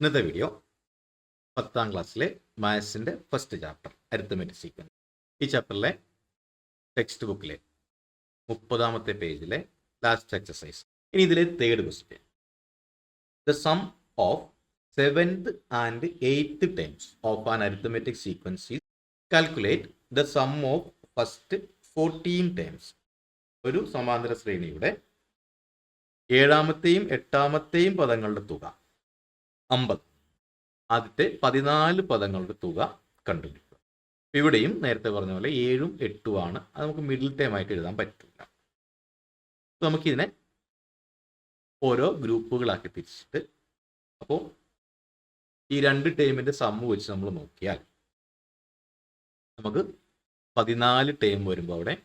ഇന്നത്തെ വീഡിയോ 10ാം ക്ലാസ്സിലെ മാത്സിൻ്റെ first chapter arithmetic sequence. ഈ ചാപ്റ്ററിലെ ടെക്സ്റ്റ് ബുക്കിലെ 30ാമത്തെ പേജിലെ ലാസ്റ്റ് എക്സസൈസ്. ഇനി ഇതിലെ third question. The sum of 7th and 8th terms of an arithmetic sequence is calculate the sum of first 14 terms. ഒരു സമാന്തര ശ്രേണിയുടെ 7ാമത്തെയും 8ാമത്തെയും പദങ്ങളുടെ തുക 50. ആദ്യത്തെ 14 പദങ്ങളുടെ തുക കണ്ടുപിടിക്കുക. ഇവിടെയും നേരത്തെ പറഞ്ഞ പോലെ 7ഉം 8ഉം ആണ്. അത് നമുക്ക് മിഡിൽ ടേം ആയിട്ട് എഴുതാൻ പറ്റില്ല. നമുക്കിതിനെ ഓരോ ഗ്രൂപ്പുകളാക്കി തിരിച്ചിട്ട്, അപ്പോൾ ഈ 2 ടേമിൻ്റെ സമ്മ് വെച്ച് നമ്മൾ നോക്കിയാൽ നമുക്ക് 14 ടേം വരുമ്പോൾ അവിടെ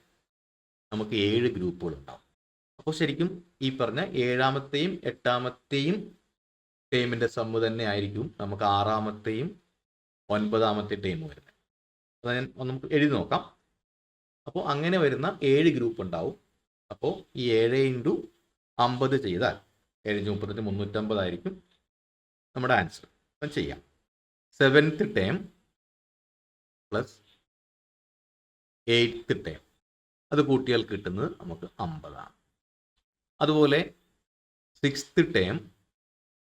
നമുക്ക് 7 ഗ്രൂപ്പുകൾ ഉണ്ടാവും. അപ്പോൾ ശരിക്കും ഈ പറഞ്ഞ 7ാമത്തെയും 8ാമത്തെയും ടേമിൻ്റെ സമ്മ് തന്നെ ആയിരിക്കും നമുക്ക് 6ാമത്തെയും 9ാമത്തെ ടേം വരുന്നത്. അത് നമുക്ക് എഴുതി നോക്കാം. അപ്പോൾ അങ്ങനെ വരുന്ന 7 ഗ്രൂപ്പ് ഉണ്ടാവും. അപ്പോൾ ഈ 7 × 50 ചെയ്താൽ 7 × 35 350 ആയിരിക്കും നമ്മുടെ ആൻസർ. അപ്പം ചെയ്യാം. 7th term plus 8th term അത് കൂട്ടിയാൽ കിട്ടുന്നത് നമുക്ക് 50 ആണ്. അതുപോലെ 6th ടേം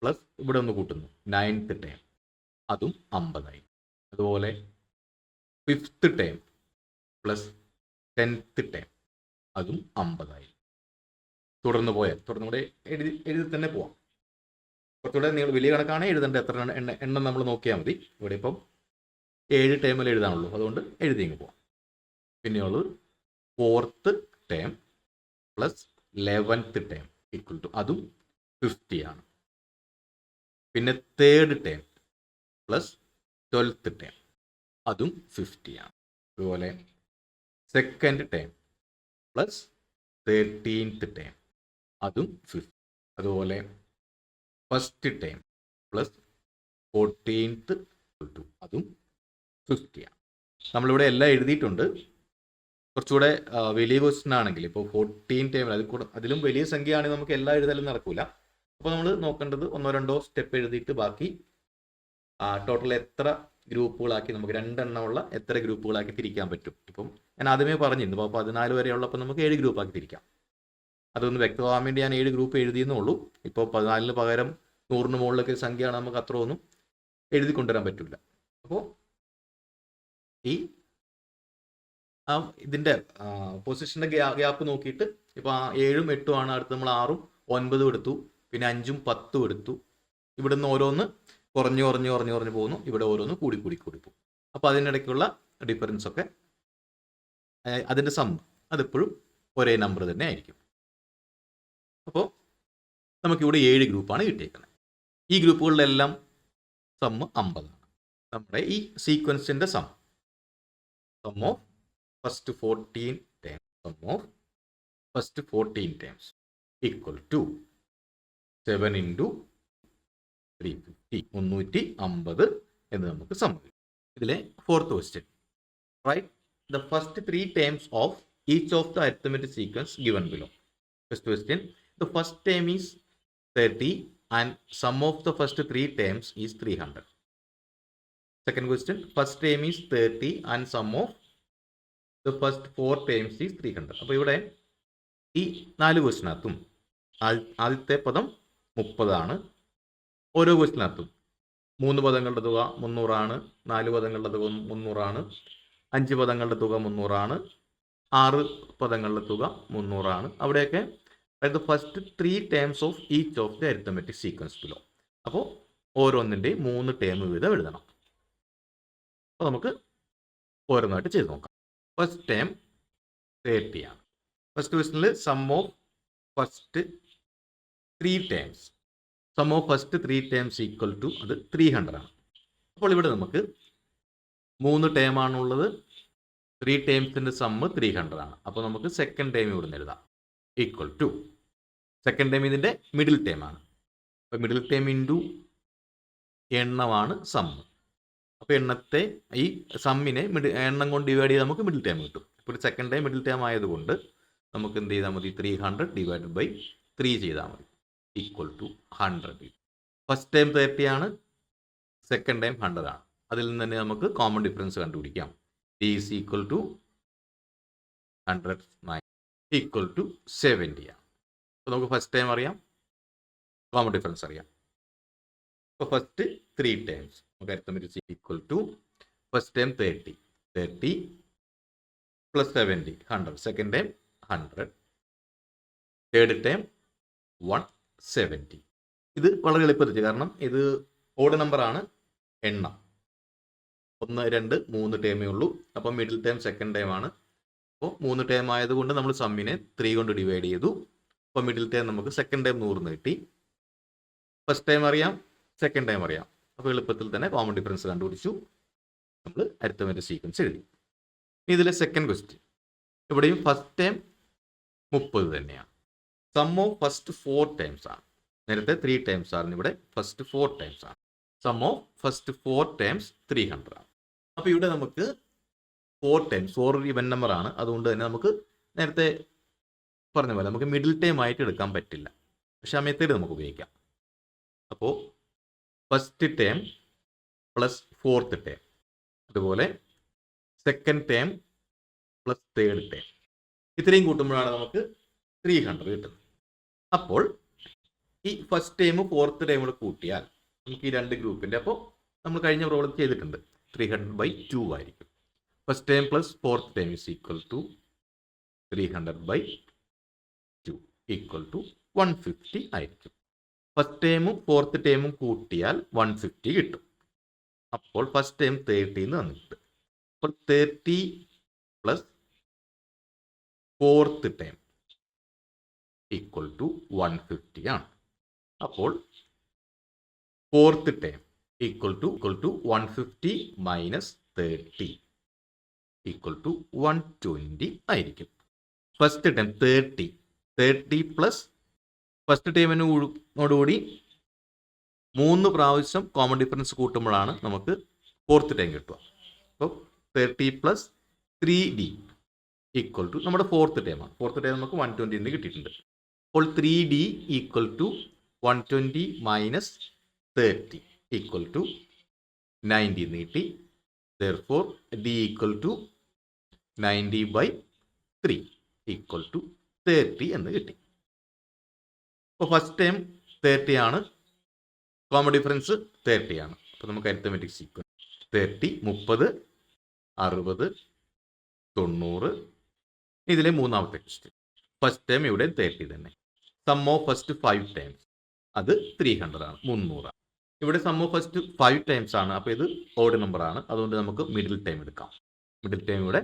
പ്ലസ് ഇവിടെ ഒന്ന് കൂട്ടുന്നു 9th ടേം അതും 50 ആയി. അതുപോലെ 5th term plus 10th term അതും 50 ആയി. തുടർന്ന് പോയാൽ തുടർന്നുകൂടെ എഴുതി തന്നെ പോവാം. കുറച്ചുകൂടെ നിങ്ങൾ വലിയ കണക്കാണ് എഴുതേണ്ട എത്ര എണ്ണം നമ്മൾ നോക്കിയാൽ മതി. ഇവിടെ ഇപ്പം 7 ടേമിൽ എഴുതാനുള്ളൂ, അതുകൊണ്ട് എഴുതിയങ്ങ് പോവാം. പിന്നെയുള്ളത് 4th term plus 11th term equal to അതും 50 ആണ്. പിന്നെ 3rd term plus 12th term അതും 50 ആണ്. അതുപോലെ 2nd term plus 13th term അതും 50. അതുപോലെ 1st ടേം പ്ലസ് 14th അതും 50 ആണ്. നമ്മളിവിടെ എല്ലാം എഴുതിയിട്ടുണ്ട്. കുറച്ചുകൂടെ വലിയ ക്വസ്റ്റ്യൻ ആണെങ്കിൽ ഇപ്പോൾ 14 ടേം അതിലും വലിയ സംഖ്യയാണെങ്കിൽ നമുക്ക് എല്ലാം എഴുതാനും നടക്കില്ല. അപ്പോൾ നമ്മൾ നോക്കേണ്ടത് 1-2 സ്റ്റെപ്പ് എഴുതിയിട്ട് ബാക്കി ടോട്ടൽ എത്ര ഗ്രൂപ്പുകളാക്കി നമുക്ക് 2 എണ്ണമുള്ള എത്ര ഗ്രൂപ്പുകളാക്കി തിരിക്കാൻ പറ്റും. ഇപ്പം ഞാൻ ആദ്യമേ പറഞ്ഞിരുന്നു, അപ്പോൾ 14 വരെ ഉള്ളപ്പോൾ നമുക്ക് 7 ഗ്രൂപ്പാക്കി തിരിക്കാം. അതൊന്ന് വ്യക്തമാകാൻ വേണ്ടി ഞാൻ 7 ഗ്രൂപ്പ് എഴുതിയെന്നേ ഉള്ളൂ. ഇപ്പോൾ 14 പകരം 100 മുകളിലൊക്കെ സംഖ്യയാണ്, നമുക്ക് അത്ര ഒന്നും എഴുതി കൊണ്ടുവരാൻ പറ്റില്ല. അപ്പോൾ ഈ ഇതിൻ്റെ പൊസിഷൻ്റെ ഗ്യാപ്പ് നോക്കിയിട്ട് ഇപ്പോൾ 7ഉം 8ഉം ആണ്. അടുത്ത് നമ്മൾ 6ഉം 9ഉം എടുത്തു, പിന്നെ 5ഉം 10ഉം എടുത്തു. ഇവിടെ നിന്ന് ഓരോന്ന് കുറഞ്ഞു പോകുന്നു, ഇവിടെ ഓരോന്ന് കൂടി പോകും. അപ്പോൾ അതിനിടയ്ക്കുള്ള ഡിഫറൻസ് ഒക്കെ അതിൻ്റെ സം അതെപ്പോഴും ഒരേ നമ്പർ തന്നെ ആയിരിക്കും. അപ്പോൾ നമുക്കിവിടെ 7 ഗ്രൂപ്പാണ് കിട്ടിയേക്കുന്നത്. ഈ ഗ്രൂപ്പുകളിലെല്ലാം സമ്മ് 50 ആണ്. നമ്മുടെ ഈ സീക്വൻസിൻ്റെ sum of first 14 terms, sum of first 14 terms equal to 7 × 350 350 എന്ന് നമുക്ക് സമ്മതിക്കും. ഇതിലെ 4th question. Write the first 3 terms of each of the arithmetic sequence given below. First question. The first term is 30 and sum of the first 3 terms is 300. Second question. First term is 30 and sum of the first 4 terms is 300. അപ്പോൾ ഇവിടെ ഈ 4 ക്വസ്റ്റിനകത്തും ആദ്യത്തെ പദം 30 ആണ്. ഓരോ ക്വസ്റ്റിനകത്തും 3 പദങ്ങളുടെ തുക 300 ആണ്, 4 പദങ്ങളുടെ തുക 300 ആണ്, 5 പദങ്ങളുടെ തുക 300 ആണ്, 6 പദങ്ങളുടെ തുക 300 ആണ്. അവിടെയൊക്കെ the first 3 terms of each of the arithmetic sequence below. അപ്പോൾ ഓരോന്നിൻ്റെയും 3 ടേം വീതം എഴുതണം. അപ്പോൾ നമുക്ക് ഓരോന്നായിട്ട് ചെയ്ത് നോക്കാം. ഫസ്റ്റ് ടേം 30 ആണ്. ഫസ്റ്റ് ക്വസ്റ്റനിൽ sum of first 3 terms, sum of first 3 terms equal to അത് 300 ആണ്. അപ്പോൾ ഇവിടെ നമുക്ക് 3 ടേം ആണുള്ളത്. 3 ടേംസിൻ്റെ സമ്മ് 300 ആണ്. അപ്പോൾ നമുക്ക് സെക്കൻഡ് ടേം ഇവിടെ നിന്ന് എഴുതാം. ഈക്വൽ ടു സെക്കൻഡ് ടേം ഇതിൻ്റെ മിഡിൽ ടേം ആണ്. അപ്പോൾ മിഡിൽ ടേം ഇൻറ്റു എണ്ണമാണ് സമ്മ്. അപ്പോൾ എണ്ണത്തെ ഈ സമ്മിനെ എണ്ണം കൊണ്ട് ഡിവൈഡ് ചെയ്ത് നമുക്ക് മിഡിൽ ടേം കിട്ടും. ഇപ്പോൾ സെക്കൻഡ് ടൈം മിഡിൽ ടേം ആയതുകൊണ്ട് നമുക്ക് എന്ത് ചെയ്താൽ മതി, 300 / 3 ചെയ്താൽ മതി, ഈക്വൽ ടു 100. ഫസ്റ്റ് ടൈം 30 ആണ്, സെക്കൻഡ് ടൈം 100 ആണ്. അതിൽ നിന്ന് തന്നെ നമുക്ക് കോമൺ ഡിഫറൻസ് കണ്ടുപിടിക്കാം. d is equal to 109 equal to 70 ആണ്. അപ്പോൾ നമുക്ക് ഫസ്റ്റ് ടൈം അറിയാം, കോമൺ ഡിഫറൻസ് അറിയാം. അപ്പോൾ ഫസ്റ്റ് 3 ടൈംസ് നമുക്ക് arithmetic equal to first time 30 plus 70 100, second term 100, third term 170. ഇത് വളരെ എളുപ്പത്തിൽ, കാരണം ഇത് ഓഡ് നമ്പറാണ്, എണ്ണം 1 2 3 ടേമേ ഉള്ളൂ. അപ്പോൾ മിഡിൽ ടൈം സെക്കൻഡ് ടൈം ആണ്. അപ്പോൾ 3 ടൈം ആയതുകൊണ്ട് നമ്മൾ സമ്മിനെ 3 കൊണ്ട് ഡിവൈഡ് ചെയ്തു. അപ്പോൾ മിഡിൽ ടൈം നമുക്ക് സെക്കൻഡ് ടൈം 100 കിട്ടി. ഫസ്റ്റ് ടൈം അറിയാം, സെക്കൻഡ് ടൈം അറിയാം. അപ്പോൾ എളുപ്പത്തിൽ തന്നെ കോമൺ ഡിഫറൻസ് കണ്ടുപിടിച്ചു. നമ്മൾ അരിത്തമെറ്റിക് സീക്വൻസ് എഴുതി. ഇതിലെ സെക്കൻഡ് ക്വസ്റ്റ്യൻ, ഇവിടെയും ഫസ്റ്റ് ടൈം 30 തന്നെയാണ്. സം ഓഫ് ഫസ്റ്റ് 4 ടൈംസ് ആണ്. നേരത്തെ 3 ടൈംസ് ആണ്, ഇവിടെ ഫസ്റ്റ് 4 ടൈംസ് ആണ്. സം ഓഫ് ഫസ്റ്റ് 4 ടൈംസ് 300 ആണ്. അപ്പോൾ ഇവിടെ നമുക്ക് 4 ടൈംസ് 4 ഒരു ഇവൻ നമ്പർ ആണ്. അതുകൊണ്ട് തന്നെ നമുക്ക് നേരത്തെ പറഞ്ഞ പോലെ നമുക്ക് മിഡിൽ ടൈം ആയിട്ട് എടുക്കാൻ പറ്റില്ല. പക്ഷെ ആ മെത്തേഡ് നമുക്ക് ഉപയോഗിക്കാം. അപ്പോൾ first time plus 4th time, അതുപോലെ second time plus third time, ഇത്രയും കൂട്ടുമ്പോഴാണ് നമുക്ക് 300 കിട്ടുന്നത്. അപ്പോൾ ഈ ഫസ്റ്റ് ടൈം 4th ടൈം കൂടെ കൂട്ടിയാൽ നമുക്ക് ഈ രണ്ട് ഗ്രൂപ്പിൻ്റെ, അപ്പോൾ നമ്മൾ കഴിഞ്ഞ പ്രോബ്ലം ചെയ്തിട്ടുണ്ട്, 300/2 ആയിരിക്കും. First time plus 4th time is equal to 300/2 equal to 150 ആയിരിക്കും. ഫസ്റ്റ് ടൈമും 4th ടൈമും കൂട്ടിയാൽ 150 കിട്ടും. അപ്പോൾ ഫസ്റ്റ് ടൈം 30 എന്ന് വന്നിട്ടുണ്ട്. അപ്പോൾ 30 plus 4th time equal to 150 ആണ്. അപ്പോൾ 4th time equal to 150 minus 30 equal to 120 ആയിരിക്കും. ഫസ്റ്റ് ടൈം 30 പ്ലസ് ഫസ്റ്റ് ടൈമിനോടുകൂടി 3 പ്രാവശ്യം കോമൺ ഡിഫറൻസ് കൂട്ടുമ്പോഴാണ് നമുക്ക് 4th ടൈം കിട്ടുക. അപ്പോൾ 30 പ്ലസ് 3d ഈക്വൽ ടു നമ്മുടെ 4th ടൈമാണ്. 4th ടൈം നമുക്ക് 120 എന്ന് കിട്ടിയിട്ടുണ്ട്. അപ്പോൾ 3d equal to 120 minus 30 equal to 90 എന്ന് കിട്ടി. Therefore d equal to 90/3 equal to 30 എന്ന് കിട്ടി. അപ്പോൾ ഫസ്റ്റ് ടൈം 30 ആണ്, കോമൺ ഡിഫറൻസ് 30 ആണ്. അപ്പോൾ നമുക്ക് അരിത്തമെറ്റിക് സീക്വൻസ് 30 30 60 90. ഇതിലെ മൂന്നാമത്തെ ക്വസ്റ്റ്യൻ, ഫസ്റ്റ് ടൈം ഇവിടെ 30 തന്നെ. സം ഓഫ് ഫസ്റ്റ് 5 ടൈംസ്, അത് 300 ആണ്, 300 ആണ്. ഇവിടെ സം ഓഫ് ഫസ്റ്റ് 5 ടൈംസ് ആണ്. അപ്പോൾ ഇത് ഓഡ് നമ്പർ ആണ്. അതുകൊണ്ട് നമുക്ക് മിഡിൽ ടൈം എടുക്കാം. മിഡിൽ ടൈം ഇവിടെ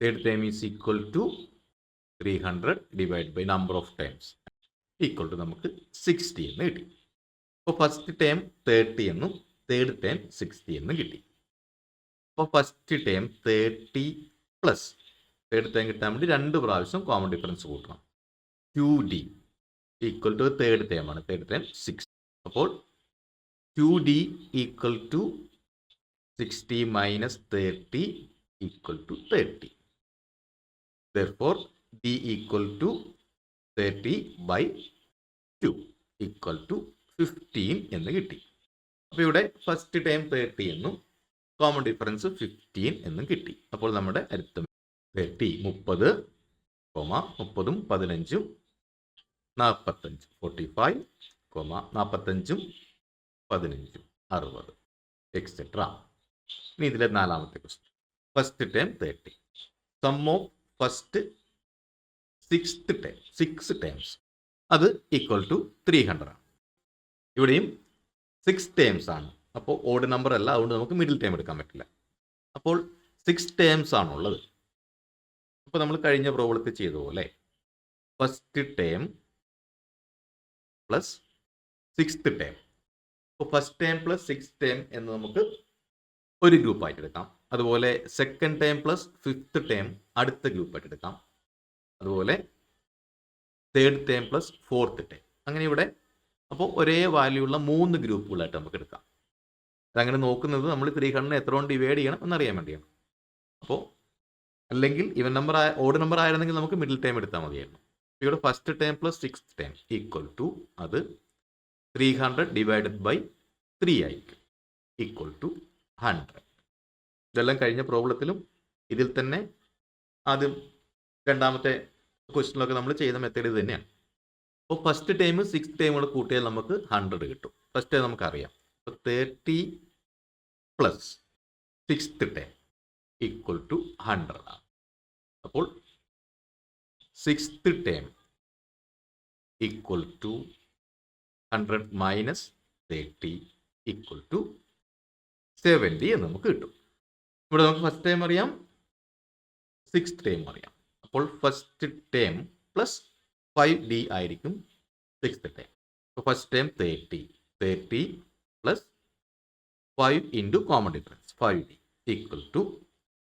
third time is equal to 300 divide by number of times equal to നമുക്ക് 60 എന്ന് കിട്ടി. അപ്പോൾ ഫസ്റ്റ് ടൈം 30 എന്നും തേർഡ് ടൈം 60 എന്നും കിട്ടി. അപ്പോൾ first time 30 plus third time കിട്ടാൻ വേണ്ടി 2 പ്രാവശ്യം കോമൺ ഡിഫറൻസ് കൂട്ടണം. 2d equal to third time ആണ്, തേർഡ് ടൈം 6. അപ്പോൾ 2d equal to 60 minus 30 equal to 30. Therefore d equal to 30/2 equal to 15 എന്ന് കിട്ടി. അപ്പോൾ ഇവിടെ ഫസ്റ്റ് ടൈം 30 എന്നും കോമൺ ഡിഫറൻസ് 15 എന്നും കിട്ടി. അപ്പോൾ നമ്മുടെ അരിത്തമെറ്റിക് 30 30, 30ഉം 15ഉം 45 45, 45ഉം 15ഉം 60 എക്സെട്ര. ഇനി ഇതിലെ നാലാമത്തെ question, first time 30, sum of first 6 times, അത് ഈക്വൽ ടു 300 ആണ്. ഇവിടെയും 6 ടൈംസ് ആണ്. അപ്പോൾ ഓഡ് നമ്പർ അല്ല, അതുകൊണ്ട് നമുക്ക് മിഡിൽ ടൈം എടുക്കാൻ പറ്റില്ല. അപ്പോൾ 6 ടൈംസ് ആണുള്ളത്. അപ്പോൾ നമ്മൾ കഴിഞ്ഞ പ്രോബ്ലത്തിൽ ചെയ്ത പോലെ first time plus 6th time. അപ്പോൾ first time plus 6th time എന്ന് നമുക്ക് ഒരു ഗ്രൂപ്പായിട്ട് എടുക്കാം. അതുപോലെ second time plus 5th time അടുത്ത ഗ്രൂപ്പായിട്ട് എടുക്കാം. അതുപോലെ third time plus 4th time. അങ്ങനെ ഇവിടെ അപ്പോൾ ഒരേ വാല്യൂ ഉള്ള 3 ഗ്രൂപ്പുകളായിട്ട് നമുക്ക് എടുക്കാം. അതങ്ങനെ നോക്കുന്നത് നമ്മൾ 300 എത്ര കൊണ്ട് ഡിവൈഡ് ചെയ്യണം എന്നറിയാൻ വേണ്ടിയാണ്. അപ്പോൾ അല്ലെങ്കിൽ ഇവൻ നമ്പർ ഓഡ് നമ്പർ ആയിരുന്നെങ്കിൽ നമുക്ക് മിഡിൽ ടൈം എടുത്താൽ മതിയായിരുന്നു. ഇവിടെ first time plus 6th time equal to അത് 300 ഡിവൈഡഡ് ബൈ 3 ആയിരിക്കും ഈക്വൽ ടു 100. ഇതെല്ലാം കഴിഞ്ഞ പ്രോബ്ലത്തിലും ഇതിൽ തന്നെ ആദ്യം രണ്ടാമത്തെ ക്വസ്റ്റ്യനിലൊക്കെ നമ്മൾ ചെയ്ത മെത്തേഡ് ഇത് തന്നെയാണ്. അപ്പോൾ ഫസ്റ്റ് ടൈം 6th ടൈം കൂടെ കൂട്ടിയാൽ നമുക്ക് 100 കിട്ടും. ഫസ്റ്റ് ടൈം നമുക്കറിയാം. അപ്പോൾ 30 plus 6th time equal to 100 ആണ്. അപ്പോൾ 6th time equal to 100 minus 30 equal to 70 എന്ന് നമുക്ക് കിട്ടും. ഇവിടെ നമുക്ക് ഫസ്റ്റ് ടൈം അറിയാം, 6th ടൈം അറിയാം. അപ്പോൾ ഫസ്റ്റ് ടൈം പ്ലസ് 5d ആയിരിക്കും 6th ടൈം. അപ്പോൾ first time 30 plus 5 into common difference 5d equal to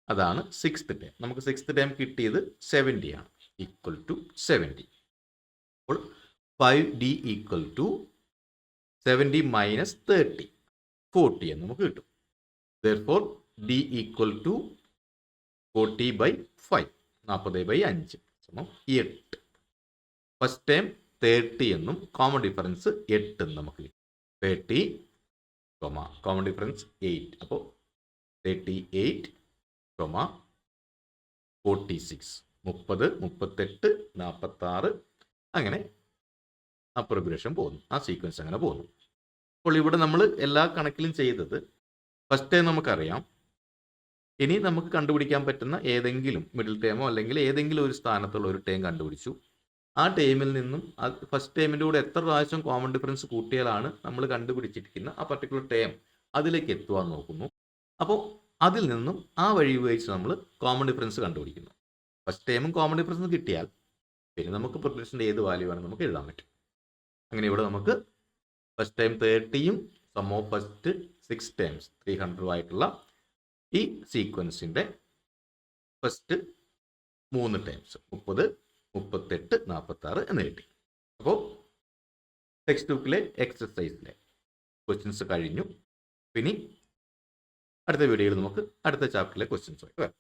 അതാണ് 6th ടൈം. നമുക്ക് 6th ടൈം കിട്ടിയത് 70 ആണ് ഈക്വൽ ടു 70. അപ്പോൾ 5d ഈക്വൽ ടു 70 മൈനസ് 30 40 എന്ന് നമുക്ക് കിട്ടും. Therefore d ഈക്വൽ ടു 40/5 40/5 സമം 8. ഫസ്റ്റ് ടൈം 30 എന്നും കോമൺ ഡിഫറൻസ് 8 എന്നും നമുക്ക് കിട്ടും. 30 കോമൺ ഡിഫറൻസ് 8. അപ്പോൾ 38 46 30 38 46 അങ്ങനെ ആ പ്രോഗ്രഷൻ പോകുന്നു, ആ സീക്വൻസ് അങ്ങനെ പോകുന്നു. അപ്പോൾ ഇവിടെ നമ്മൾ എല്ലാ കണക്കിലും ചെയ്തത് ഫസ്റ്റ് ടൈം നമുക്കറിയാം. ഇനി നമുക്ക് കണ്ടുപിടിക്കാൻ പറ്റുന്ന ഏതെങ്കിലും മിഡിൽ ടേമോ അല്ലെങ്കിൽ ഏതെങ്കിലും ഒരു സ്ഥാനത്തുള്ള ഒരു ടേം കണ്ടുപിടിച്ചു. ആ ടേമിൽ നിന്നും ഫസ്റ്റ് ടേമിൻ്റെ കൂടെ എത്ര പ്രാവശ്യം കോമൺ ഡിഫറൻസ് കൂട്ടിയാലാണ് നമ്മൾ കണ്ടുപിടിച്ചിരിക്കുന്ന ആ പർട്ടിക്കുലർ ടേം അതിലേക്ക് എത്തുവാൻ നോക്കുന്നു. അപ്പോൾ അതിൽ നിന്നും ആ വഴി ഉപയോഗിച്ച് നമ്മൾ കോമൺ ഡിഫറൻസ് കണ്ടുപിടിക്കുന്നു. ഫസ്റ്റ് ടേമും കോമൺ ഡിഫറൻസും കിട്ടിയാൽ പിന്നെ നമുക്ക് പ്രോഗ്രഷൻ്റെ ഏത് വാല്യൂ ആണ് നമുക്ക് എഴുതാൻ പറ്റും. അങ്ങനെ ഇവിടെ നമുക്ക് ഫസ്റ്റ് ടൈം 30യും സം ഓഫ് ഫസ്റ്റ് 6 ടൈംസ് 300 ആയിട്ടുള്ള ഈ സീക്വൻസിൻ്റെ ഫസ്റ്റ് 3 ടൈംസ് 30 38 46 എന്ന് കിട്ടി. അപ്പോൾ ടെക്സ്റ്റ് ബുക്കിലെ എക്സസൈസിലെ ക്വസ്റ്റ്യൻസ് കഴിഞ്ഞു. പിന്നെ അടുത്ത വീഡിയോയിൽ നമുക്ക് അടുത്ത ചാപ്റ്ററിലെ ക്വസ്റ്റ്യൻസ് വരാം.